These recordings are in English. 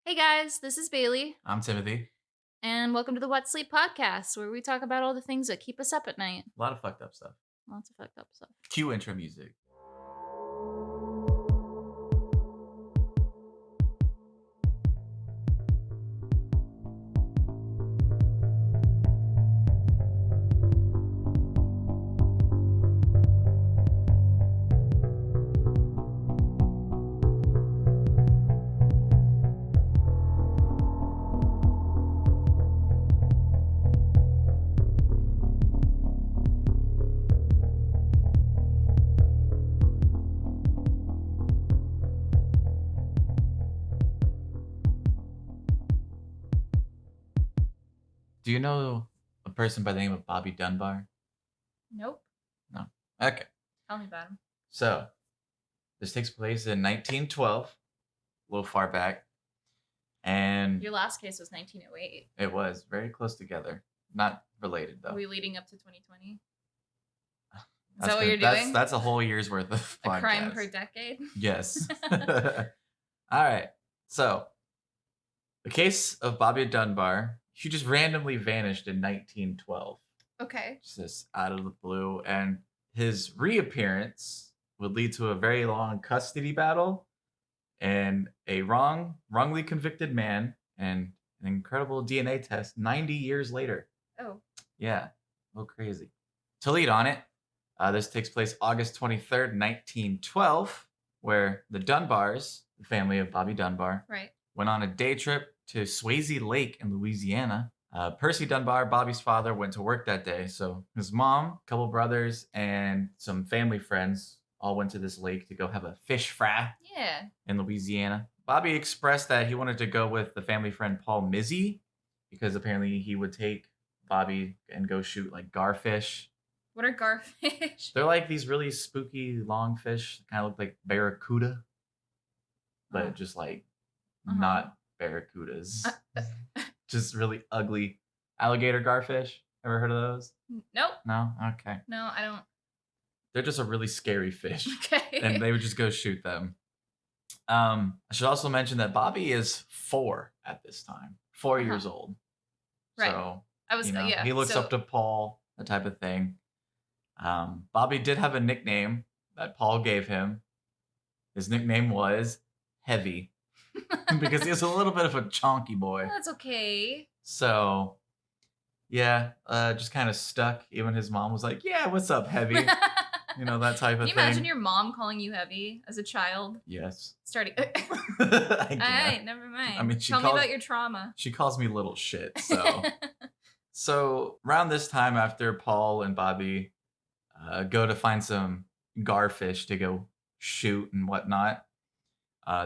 Hey guys, this is Bailey, I'm Timothy. and welcome to the What Sleep Podcast, where we talk about all the things that keep us up at night. A lot of fucked up stuff. Lots of fucked up stuff. Cue intro music. Do you know a person by the name of Bobby Dunbar? Nope. No. Okay. Tell me about him. So, this takes place in 1912, a little far back. And Your last case was 1908. it was very close together. Not related, though. Are we leading up to 2020? Is That's that what you're that's, doing? That's a whole year's worth of A podcast. crime per decade? Yes. All right. So, the case of Bobby Dunbar, he just randomly vanished in 1912. Okay. Just out of the blue. And his reappearance would lead to a very long custody battle and a wrongly convicted man and an incredible DNA test 90 years later. Oh. Yeah, a little crazy. To lead on it, this takes place August 23rd, 1912, where the Dunbars, the family of Bobby Dunbar, Right. went on a day trip to Swayze Lake in Louisiana. Percy Dunbar, Bobby's father, went to work that day. So his mom, a couple brothers, and some family friends all went to this lake to go have a fish fry Yeah. in Louisiana. Bobby expressed that he wanted to go with the family friend Paul Mizzy because apparently he would take Bobby and go shoot like garfish. What are garfish? They're like these really spooky long fish, kind of look like barracuda, but just like not barracudas. Just really ugly alligator garfish. Ever heard of those? Nope. No? Okay. No, I don't. They're just a really scary fish. Okay. And they would just go shoot them. I should also mention that Bobby is 4 at this time. 4 years old. Right. So, I was, yeah. he looks so- up to Paul, that type of thing. Bobby did have a nickname that Paul gave him. His nickname was Heavy because he was a little bit of a chonky boy. That's okay. So, yeah, just kind of stuck. Even his mom was like, "Yeah, what's up, Heavy?" You know, that type of Can you thing. imagine your mom calling you heavy as a child? Yes. Starting. I All guess. right, never mind. I mean, Tell me about your trauma. She calls me little shit. So around this time, after Paul and Bobby go to find some garfish to go shoot and whatnot,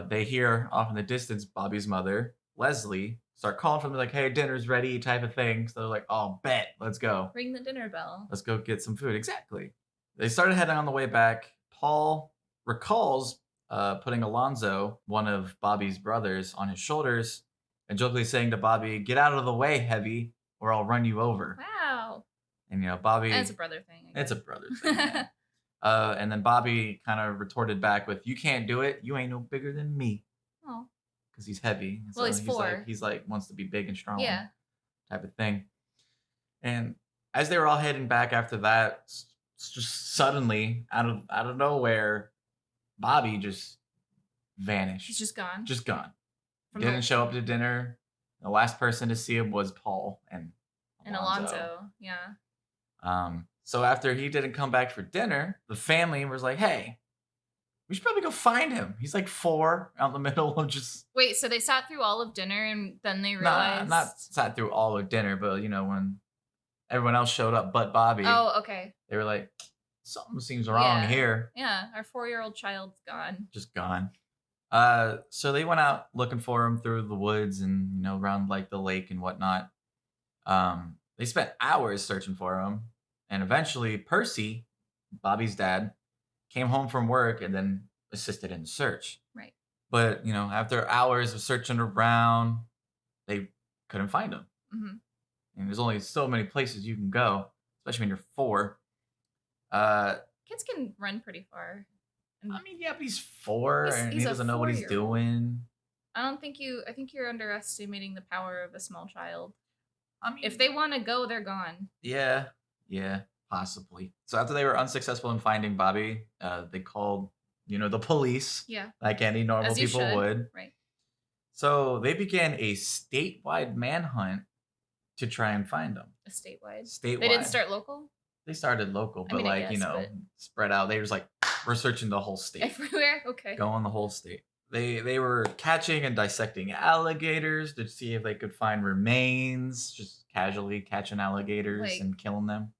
they hear off in the distance Bobby's mother, Leslie, start calling for them like, "Hey, dinner's ready," type of thing. So they're like, "Oh, bet, let's go. Ring the dinner bell. Let's go get some food." Exactly. They started heading on the way back. Paul recalls putting Alonzo, one of Bobby's brothers, on his shoulders and jokingly saying to Bobby, "Get out of the way, Heavy, or I'll run you over." Wow. And, Bobby... That's a brother thing. It's a brother thing, man. And then Bobby kind of retorted back with, "You can't do it. You ain't no bigger than me." Oh. Because he's heavy. Well, he's 4. He's like, wants to be big and strong. Yeah. Type of thing. And as they were all heading back after that, just suddenly, out of nowhere, Bobby just vanished. He's just gone. Just gone. From Didn't show up to dinner. The last person to see him was Paul and Alonzo. Yeah. So after he didn't come back for dinner, the family was like, "Hey, we should probably go find him. He's like 4 out in the middle of just..." Wait, so they sat through all of dinner and then they realized... Not sat through all of dinner, but, when everyone else showed up but Bobby. Oh, okay. They were like, "Something seems wrong here." Yeah, our 4-year-old child's gone. Just gone. So they went out looking for him through the woods and, around like the lake and whatnot. They spent hours searching for him. And eventually Percy, Bobby's dad, came home from work and then assisted in the search. Right. But, after hours of searching around, they couldn't find him. Mm-hmm. And there's only so many places you can go, especially when you're 4. Kids can run pretty far. I mean, yeah, but he's 4 and he he's a doesn't know what he's 4-year-old. doing. I think you're underestimating the power of a small child. I If mean, they wanna go, they're gone. yeah, yeah, possibly. So after they were unsuccessful in finding Bobby, they called, the police, Yeah, like any normal as you people should. would. Right. So they began a statewide manhunt to try and find him. A statewide. They didn't Statewide. start local? They started local, I but mean, I like, guess, but spread out. They were just like, we're searching the whole state. everywhere? Okay. Go on the whole state. They were catching and dissecting alligators to see if they could find remains, just casually catching alligators Like, and killing them.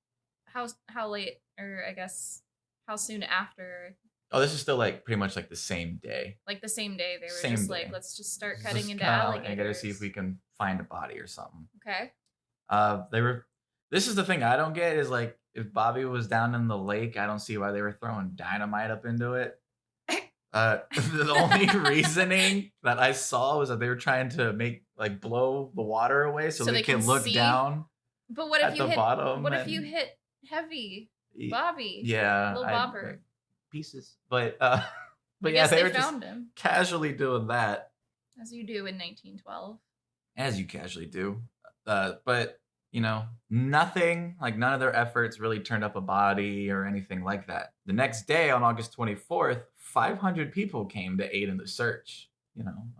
how late or I guess, how soon after, Oh, this is still like pretty much like the same day. like, the same day they were Same just like, day. "Let's just start cutting Just into kind of, I gotta see if we alligators." can find a body or something. Okay. They were. This is the thing I don't get is like if Bobby was down in the lake, I don't see why they were throwing dynamite up into it. The only reasoning that I saw was that they were trying to make like blow the water away so So they they can could look see? down But at the bottom what if you and hit heavy? y- Bobby, yeah, little bobber. pieces. But I but yeah, guess they they were just found him, casually doing that as you do in 1912. as you casually do. But nothing like none of their efforts really turned up a body or anything like that. The next day on August 24th, 500 people came to aid in the search.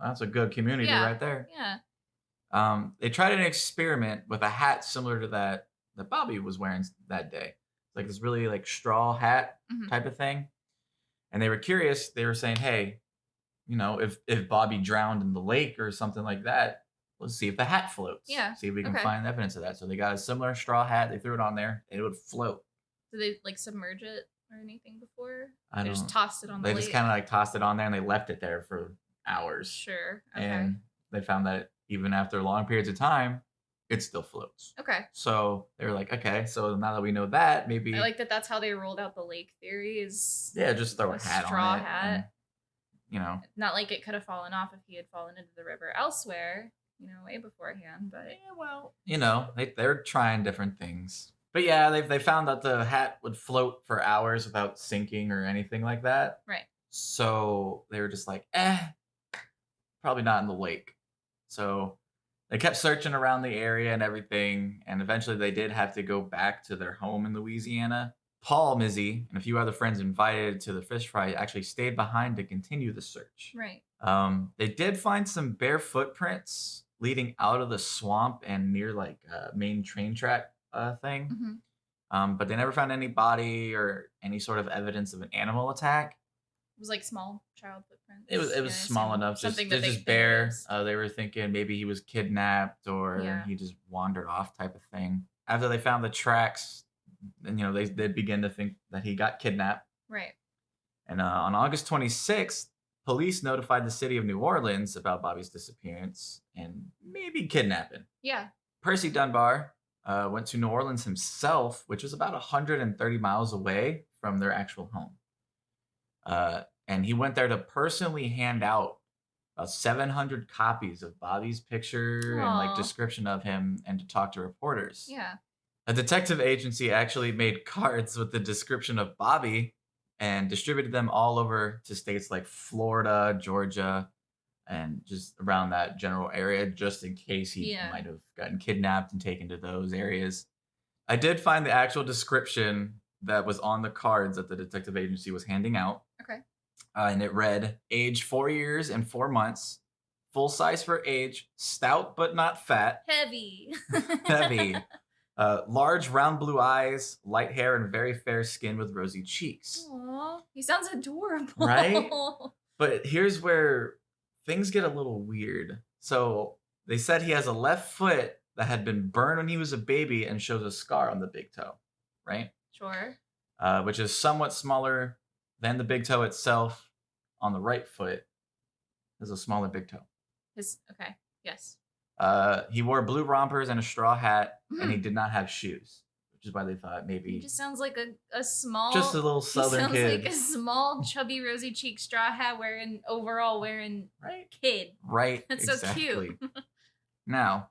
That's a good community Yeah, right there. yeah. They tried an experiment with a hat similar to that Bobby was wearing that day. Like this really like straw hat Mhm. type of thing. And they were curious. They were saying, "Hey, if Bobby drowned in the lake or something like that, let's see if the hat floats. Yeah, See if we can okay. find evidence of that." So they got a similar straw hat. They threw it on there. And it would float. Did they, like, submerge it or anything before? I They just don't. tossed it on the They just kind of lake? like tossed it on there and they left it there for hours. Sure, okay. And they found that even after long periods of time, it still floats. Okay. So they were like, okay, so now that we know that, I maybe like that that's how they rolled out the lake theory is yeah, just throw a a hat on straw it and hat. Not like it could have fallen off if he had fallen into the river elsewhere, way beforehand, but yeah, well, they're trying different things. But yeah, they found that the hat would float for hours without sinking or anything like that. right. So they were just like, probably not in the lake. So they kept searching around the area and everything, and eventually they did have to go back to their home in Louisiana. Paul, Mizzy, and a few other friends invited to the fish fry actually stayed behind to continue the search. Right. They did find some bare footprints leading out of the swamp and near like main train track thing. Mhm. But they never found any body or any sort of evidence of an animal attack. It was like small child It footprints. was Yeah, I small assume enough, something just that just they bare. noticed. They were thinking maybe he was kidnapped or Yeah. he just wandered off, type of thing. After they found the tracks, then they did begin to think that he got kidnapped. Right. And on August 26th, police notified the city of New Orleans about Bobby's disappearance and maybe kidnapping. Yeah. Percy Dunbar went to New Orleans himself, which was about 130 miles away from their actual home. And he went there to personally hand out about 700 copies of Bobby's picture and like Aw. description of him and to talk to reporters. Yeah. A detective agency actually made cards with the description of Bobby and distributed them all over to states like Florida, Georgia, and just around that general area, just in case he Yeah. might have gotten kidnapped and taken to those areas. I did find the actual description that was on the cards that the detective agency was handing out, Okay. and it read age 4 years and 4 months, full size for age, stout but not fat, Heavy. heavy, large round blue eyes, light hair, and very fair skin with rosy cheeks. Aw, he sounds Right? adorable. But here's where things get a little weird. So they said he has a left foot that had been burned when he was a baby and shows a scar on the big toe, right? Sure. Which is somewhat smaller than the big toe itself. On the right foot is a smaller big toe. Okay. Yes. He wore blue rompers and a straw hat, and he Mhm. did not have shoes, which is why they thought He maybe just sounds like a small. just a little He southern sounds like kid. a small, chubby, rosy cheek straw hat wearing overall wearing Right? kid. Right, That's so exactly. cute. Now,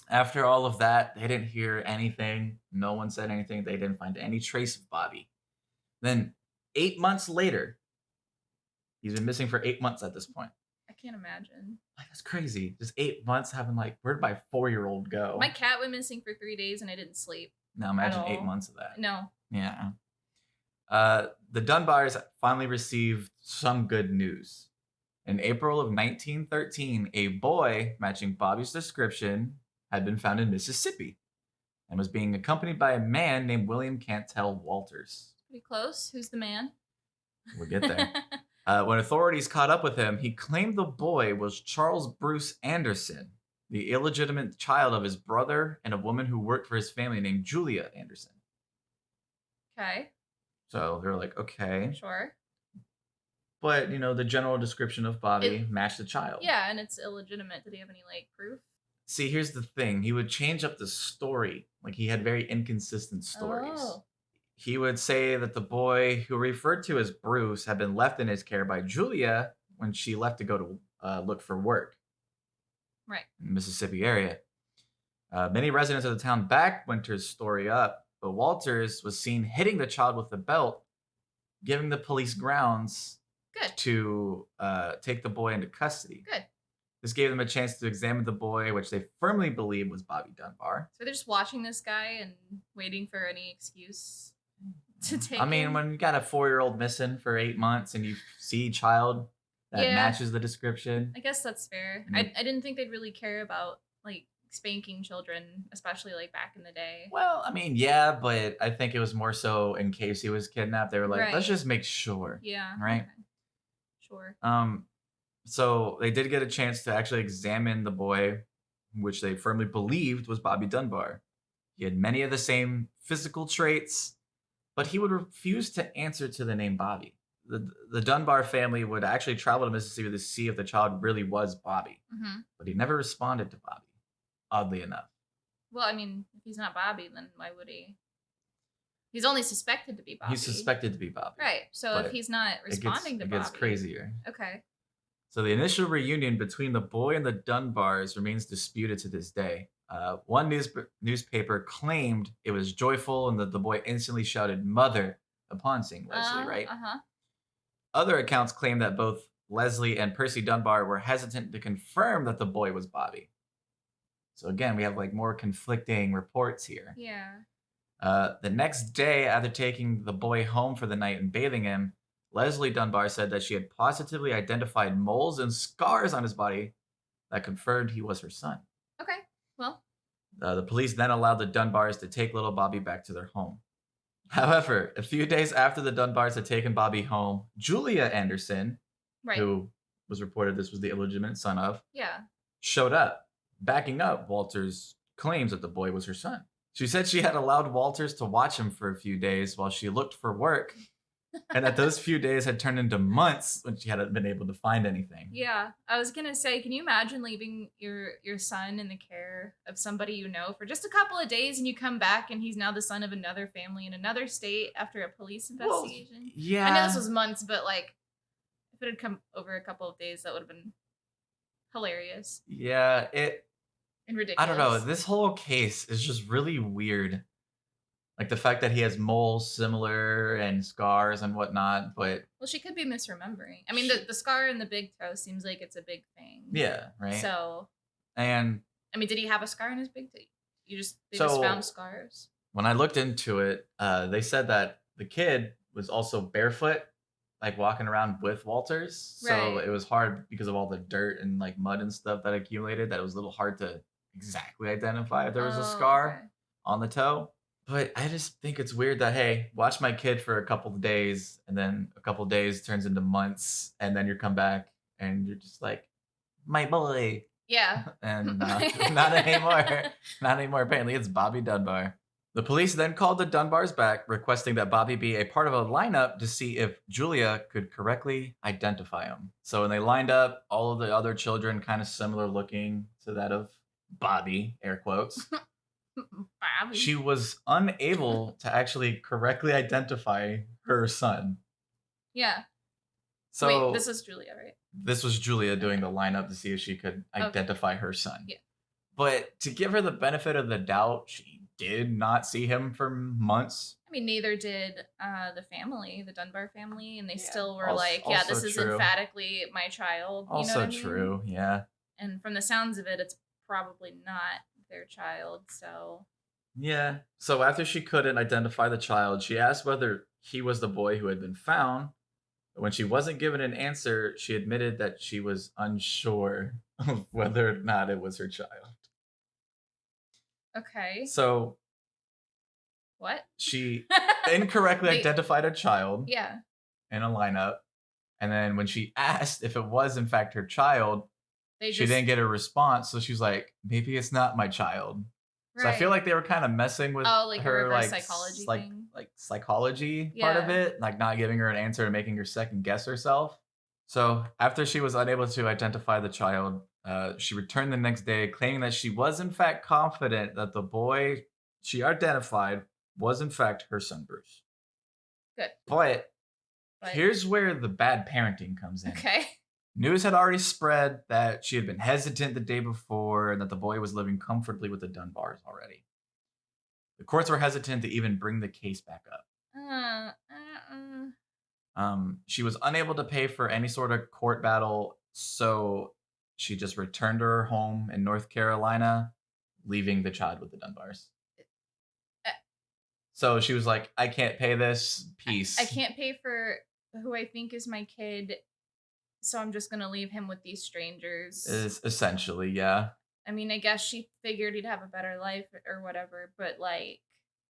after all of that, they didn't hear anything. No one said anything. They didn't find any trace of Bobby. Then, 8 months later, he's been missing for 8 months at this point. can't imagine. Like, that's crazy. Just 8 months having like, where'd my 4-year-old go? My cat went missing for 3 days and I didn't sleep. Now imagine 8 months of that. No. Yeah. The Dunbars finally received some good news. In April of 1913, a boy matching Bobby's description had been found in Mississippi and was being accompanied by a man named William Cantell Walters. Pretty close. Who's the man? We'll get there. When authorities caught up with him, he claimed the boy was Charles Bruce Anderson, the illegitimate child of his brother and a woman who worked for his family named Julia Anderson. Okay. So they're like, okay. Sure. But, the general description of Bobby matched the child. Yeah, and it's illegitimate. Did he have any, proof? See, here's the thing. He would change up the story. Like, he had very inconsistent stories. Oh. He would say that the boy, who referred to as Bruce, had been left in his care by Julia when she left to go to look for work. Right. In the Mississippi area. Many residents of the town backed Winter's story up, but Walters was seen hitting the child with a belt, giving the police grounds to take the boy into custody. Good. This gave them a chance to examine the boy, which they firmly believed was Bobby Dunbar. So they're just watching this guy and waiting for any excuse to take him. I mean, when you got a 4-year-old missing for 8 months and you see a child that matches the description. I guess that's fair. I didn't think they'd really care about, spanking children, especially, back in the day. Well, I mean, yeah, but I think it was more so in case he was kidnapped. They were like, let's just make sure. Yeah. Right? Okay. Sure. So they did get a chance to actually examine the boy, which they firmly believed was Bobby Dunbar. He had many of the same physical traits, but he would refuse to answer to the name Bobby. The Dunbar family would actually travel to Mississippi to see if the child really was Bobby, but he never responded to Bobby, oddly enough. Well, I mean, if he's not Bobby, then why would he? He's only suspected to be Bobby. He's suspected to be Bobby. Right. So if he's not responding to Bobby. It gets crazier. Okay. So the initial reunion between the boy and the Dunbars remains disputed to this day. One newspaper claimed it was joyful and that the boy instantly shouted "mother" upon seeing Leslie, right? Other accounts claim that both Leslie and Percy Dunbar were hesitant to confirm that the boy was Bobby. So again, we have more conflicting reports here. Yeah. The next day, after taking the boy home for the night and bathing him, Leslie Dunbar said that she had positively identified moles and scars on his body that confirmed he was her son. Okay, well. The police then allowed the Dunbars to take little Bobby back to their home. However, a few days after the Dunbars had taken Bobby home, Julia Anderson, who was reported this was the illegitimate son of, showed up, backing up Walter's claims that the boy was her son. She said she had allowed Walters to watch him for a few days while she looked for work, and that those few days had turned into months when she hadn't been able to find anything. Yeah, I was gonna say, can you imagine leaving your son in the care of somebody you know for just a couple of days, and you come back and he's now the son of another family in another state after a police investigation? Well, yeah, I know this was months, but if it had come over a couple of days, that would have been hilarious. Yeah, and ridiculous. I don't know. This whole case is just really weird. The fact that he has moles similar and scars and whatnot, but... Well, she could be misremembering. I mean, the scar in the big toe seems like it's a big thing. Yeah, right? So... And... I mean, did he have a scar in his big toe? They just found scars? When I looked into it, they said that the kid was also barefoot, walking around with Walters. So it was hard because of all the dirt and, mud and stuff that accumulated, that it was a little hard to exactly identify if there was a scar on the toe. But I just think it's weird that, hey, watch my kid for a couple of days, and then a couple of days turns into months, and then you come back, and you're just like, my boy. Yeah. And not anymore. Not anymore. Apparently, it's Bobby Dunbar. The police then called the Dunbars back, requesting that Bobby be a part of a lineup to see if Julia could correctly identify him. So when they lined up, all of the other children kind of similar looking to that of Bobby, air quotes. Bobby. She was unable to actually correctly identify her son. Yeah. So wait, this is Julia, right? This was Julia doing the lineup to see if she could identify her son. Yeah. But to give her the benefit of the doubt, she did not see him for months. I mean, neither did the family, the Dunbar family, and they Yeah, still were like, "Yeah, also this is true. emphatically my child." You know what Also I mean? true. Yeah. And from the sounds of it, it's probably not their child. So, Yeah. So after she couldn't identify the child, she asked whether he was the boy who had been found. But when she wasn't given an answer, she admitted that she was unsure of whether or not it was her child. okay, So what? she incorrectly they, identified a child yeah, in a lineup. And then when she asked if it was in fact her child, they she just didn't get a response. So she's like, maybe it's not my child. So I feel right. like they were kind of messing with Oh, like a her reverse psychology thing. like psychology part of Yeah. it, like not giving her an answer and making her second guess herself. So after she was unable to identify the child, she returned the next day, claiming that she was in fact confident that the boy she identified was in fact her son Bruce. Good. But But here's where the bad parenting comes in. okay. News had already spread that she had been hesitant the day before and that the boy was living comfortably with the Dunbars already. The courts were hesitant to even bring the case back up. Uh, uh, uh. She was unable to pay for any sort of court battle, so she just returned to her home in North Carolina, leaving the child with the Dunbars. uh, So she was like, I can't pay this. I Peace. can't pay for who I think is my kid, so I'm just gonna leave him with these strangers. Is essentially, yeah. I mean, I guess she figured he'd have a better life or whatever, but like,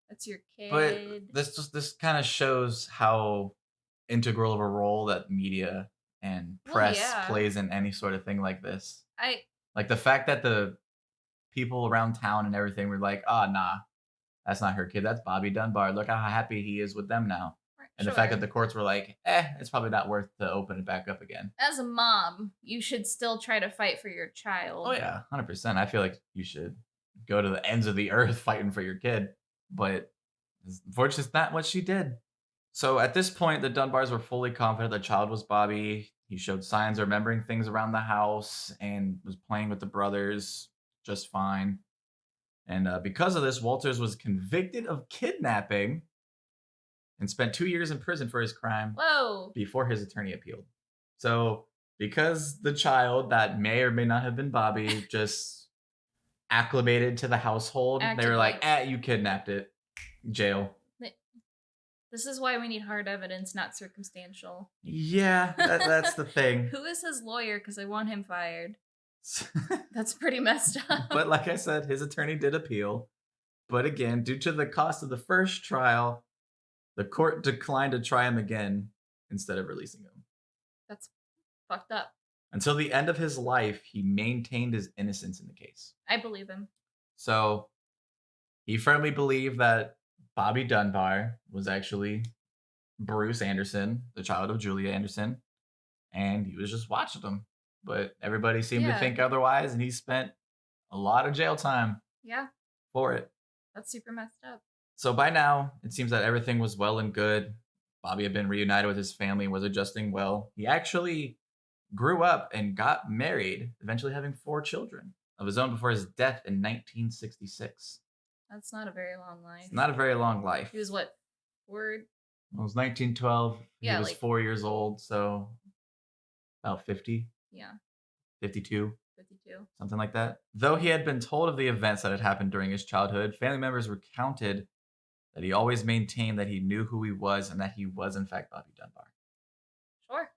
that's your But kid. this kind of shows how integral of a role that media and Well, press yeah. plays in any sort of thing like this. I Like the fact that the people around town and everything were like, "Ah, nah, that's not her kid. That's Bobby Dunbar. Look how happy he is with them now." And the fact that sure. the courts were like, it's probably not worth to open it back up again. As a mom, you should still try to fight for your Oh child. yeah, 100%. I feel like you should go to the ends of the earth fighting for your kid, but unfortunately, it's not what she did. So at this point, the Dunbars were fully confident the child was Bobby. He showed signs of remembering things around the house and was playing with the brothers just fine. And because of this, Walters was convicted of kidnapping and spent 2 years in prison for his crime Whoa. before his attorney appealed. So, because the child that may or may not have been Bobby just acclimated to the household, they Acted were like, like you kidnapped it. Jail. this is why we need hard evidence, not circumstantial. Yeah, that's the thing. Who is his lawyer? Because I want him fired. That's pretty messed up. But like I said, his attorney did appeal. But again, due to the cost of the first trial, the court declined to try him again instead of releasing him. That's fucked up. Until the end of his life, he maintained his innocence in the case. I believe him. So he firmly believed that Bobby Dunbar was actually Bruce Anderson, the child of Julia Anderson, and he was just watching them. But everybody seemed to think otherwise, and he spent a lot of jail time for it. That's super messed up. So by now, it seems that everything was well and good. Bobby had been reunited with his family and was adjusting well. He actually grew up and got married, eventually having 4 children of his own before his death in 1966. That's not a very long life. It's not a very long life. He was what? Word? It was 1912. Yeah, he was like 4 years old, so about 50. Yeah. 52. 52. Something like that. Though he had been told of the events that had happened during his childhood, family members recounted that he always maintained that he knew who he was and that he was, in fact, Bobby Dunbar. Sure.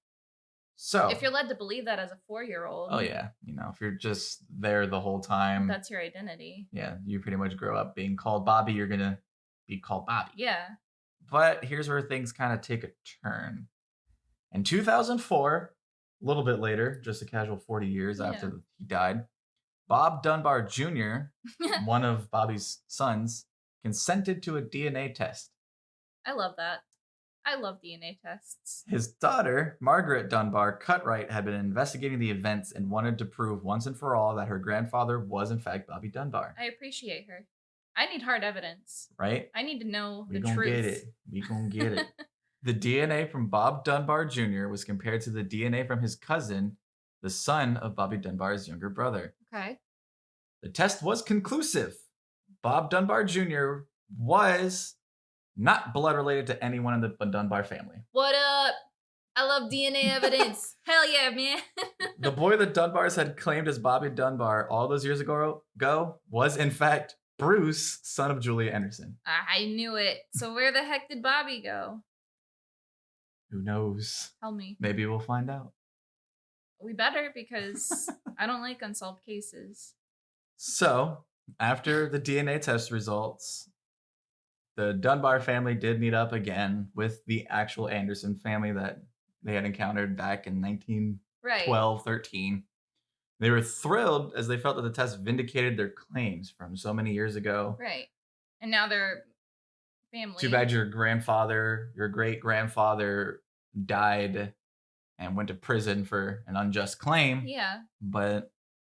So, if you're led to believe that as a 4-year-old. Oh, yeah. If you're just there the whole time. That's your identity. Yeah, you pretty much grow up being called Bobby. You're going to be called Bobby. Yeah. But here's where things kind of take a turn. In 2004, a little bit later, just a casual 40 years after he died, Bob Dunbar Jr., one of Bobby's sons, consented to a DNA test. I love that. I love DNA tests. His daughter, Margaret Dunbar Cutright, had been investigating the events and wanted to prove once and for all that her grandfather was in fact Bobby Dunbar. I appreciate her. I need hard evidence. Right? I need to know the truth. We gonna get it. The DNA from Bob Dunbar Jr. was compared to the DNA from his cousin, the son of Bobby Dunbar's younger brother. Okay. The test was conclusive. Bob Dunbar Jr. was not blood related to anyone in the Dunbar family. What up? I love DNA evidence. Hell yeah, man. The boy the Dunbars had claimed as Bobby Dunbar all those years ago was, in fact, Bruce, son of Julia Anderson. I knew it. So where the heck did Bobby go? Who knows? Tell me. Maybe we'll find out. We better, because I don't like unsolved cases. So, after the DNA test results, the Dunbar family did meet up again with the actual Anderson family that they had encountered back in 1912, 13. They were thrilled as they felt that the test vindicated their claims from so many years ago. Right. And now they're family. Too bad your grandfather, your great grandfather died and went to prison for an unjust claim. Yeah. But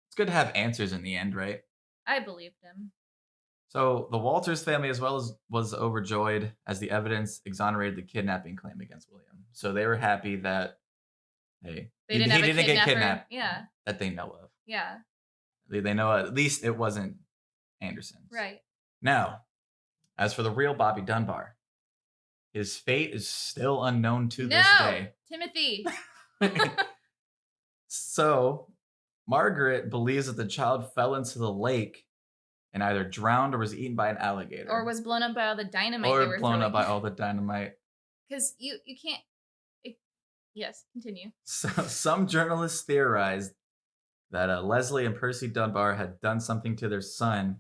it's good to have answers in the end, right? I believed him. So the Walters family as well as was overjoyed as the evidence exonerated the kidnapping claim against William. So they were happy that, hey, They didn't have a get kidnapper. kidnapped. Yeah. That they know of. Yeah. They know at least it wasn't Anderson's. Right. Now, as for the real Bobby Dunbar, his fate is still unknown to this day. Timothy. So, Margaret believes that the child fell into the lake and either drowned or was eaten by an alligator. Or was blown up by all the dynamite or they were blown throwing. up by all the dynamite. Because you can't... Yes, continue. So, some journalists theorized that Leslie and Percy Dunbar had done something to their son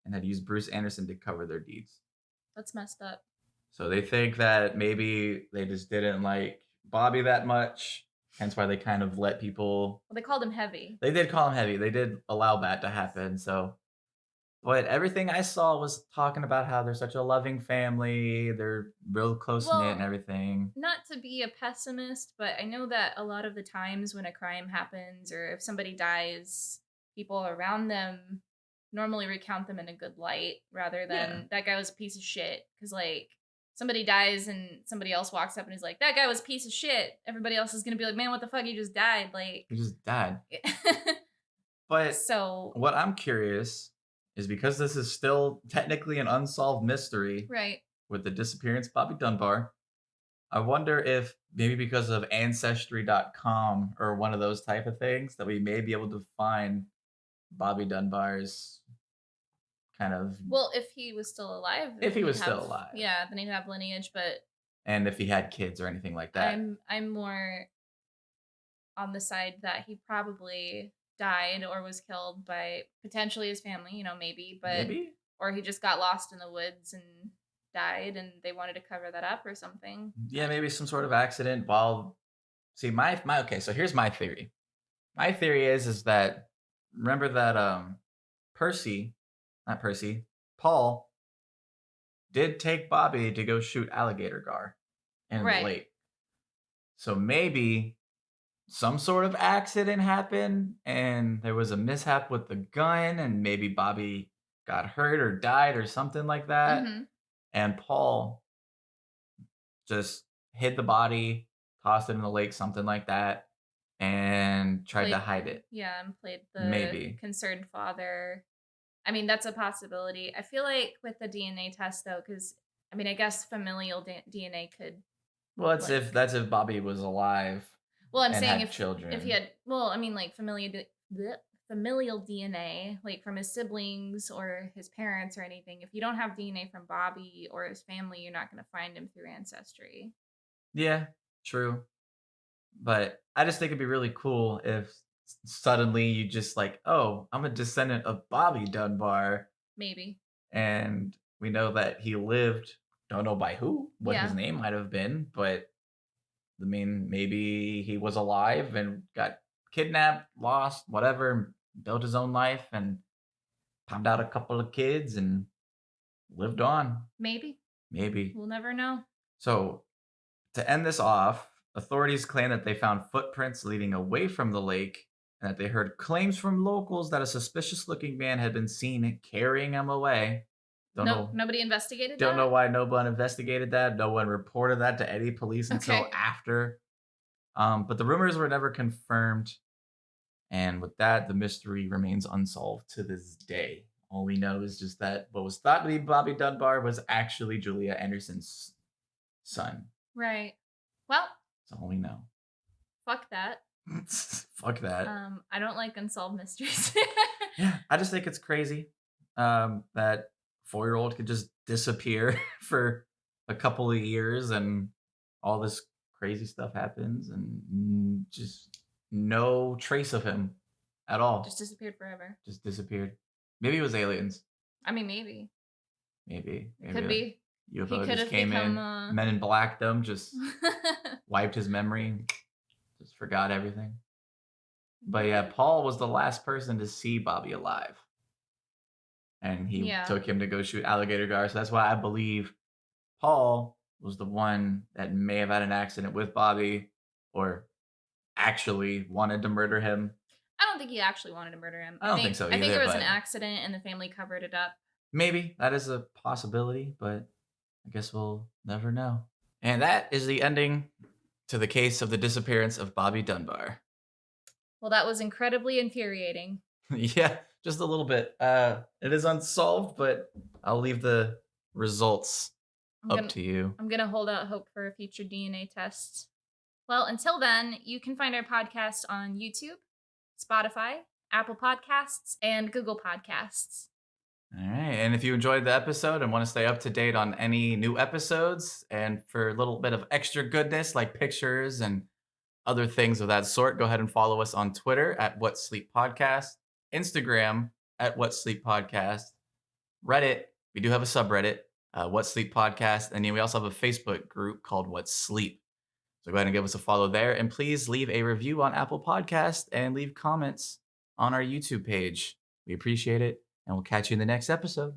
and had used Bruce Anderson to cover their deeds. That's messed up. So they think that maybe they just didn't like Bobby that much, hence why they kind of let people... Well, they called him heavy. They did call him heavy. They did allow that to happen, so... But everything I saw was talking about how they're such a loving family, they're real close-knit and everything. Not to be a pessimist, but I know that a lot of the times when a crime happens or if somebody dies, people around them normally recount them in a good light rather than that guy was a piece of shit. Because, like, somebody dies and somebody else walks up and is like, that guy was a piece of shit. Everybody else is going to be like, man, what the fuck? He just died. Like, He just died. But so what I'm curious is because this is still technically an unsolved mystery right. with the disappearance of Bobby Dunbar, I wonder if maybe because of Ancestry.com or one of those type of things that we may be able to find Bobby Dunbar's kind of... Well, if he was still alive. If he was still alive. Yeah, then he'd have lineage, but... And if he had kids or anything like that. I'm more on the side that he probably died or was killed by potentially his family, maybe, but maybe? Or he just got lost in the woods and died and they wanted to cover that up or something. Yeah, maybe some sort of accident while... See, my okay, so here's my theory. My theory is that, remember that Paul did take Bobby to go shoot alligator gar in the lake. So maybe some sort of accident happened and there was a mishap with the gun and maybe Bobby got hurt or died or something like that. Mm-hmm. And Paul just hid the body, tossed it in the lake, something like that, and tried to hide it. Yeah, and played the concerned father. I mean, that's a possibility. I feel like with the DNA test, though, because, I mean, I guess familial DNA could... Well, that's if Bobby was alive. Well, I'm saying if children. If he had... Well, I mean, like, familial DNA, like, from his siblings or his parents or anything. If you don't have DNA from Bobby or his family, you're not going to find him through Ancestry. Yeah, true. But I just think it'd be really cool if suddenly you just like, oh, I'm a descendant of Bobby Dunbar. Maybe. And we know that he lived, don't know by who, what his name might have been, but I mean, maybe he was alive and got kidnapped, lost, whatever, built his own life and popped out a couple of kids and lived on. Maybe. We'll never know. So, to end this off, authorities claim that they found footprints leading away from the lake and that they heard claims from locals that a suspicious-looking man had been seen carrying him away. Nobody investigated that? Don't know why no one investigated that. No one reported that to any police until after. But the rumors were never confirmed. And with that, the mystery remains unsolved to this day. All we know is just that what was thought to be Bobby Dunbar was actually Julia Anderson's son. Right. Well, That's all we know. fuck that. Fuck that. I don't like unsolved mysteries. Yeah, I just think it's crazy that 4-year-old could just disappear for a couple of years and all this crazy stuff happens and just no trace of him at Just all. disappeared forever. Just disappeared. Maybe it was aliens. I mean, maybe. Maybe. It Maybe could a be. He UFO could just have came become in, Men in Blacked him, just wiped his memory, just forgot everything. But yeah, Paul was the last person to see Bobby alive. And he Yeah. took him to go shoot alligator gar. So that's why I believe Paul was the one that may have had an accident with Bobby or actually wanted to murder him. I don't think he actually wanted to murder him. I don't think so I think either, it was an but accident and the family covered it up. maybe that is a possibility, but I guess we'll never know. And that is the ending to the case of the disappearance of Bobby Dunbar. Well, that was incredibly infuriating. Yeah, just a little bit. It is unsolved, but I'll leave the results up to you. I'm gonna hold out hope for a future DNA test. Well, until then, you can find our podcast on YouTube, Spotify, Apple Podcasts, and Google Podcasts. All right. And if you enjoyed the episode and want to stay up to date on any new episodes and for a little bit of extra goodness like pictures and other things of that sort, go ahead and follow us on Twitter at What Sleep Podcast, Instagram at What Sleep Podcast, Reddit. We do have a subreddit, What Sleep Podcast. And then we also have a Facebook group called What Sleep. So go ahead and give us a follow there. And please leave a review on Apple Podcast and leave comments on our YouTube page. We appreciate it. And we'll catch you in the next episode.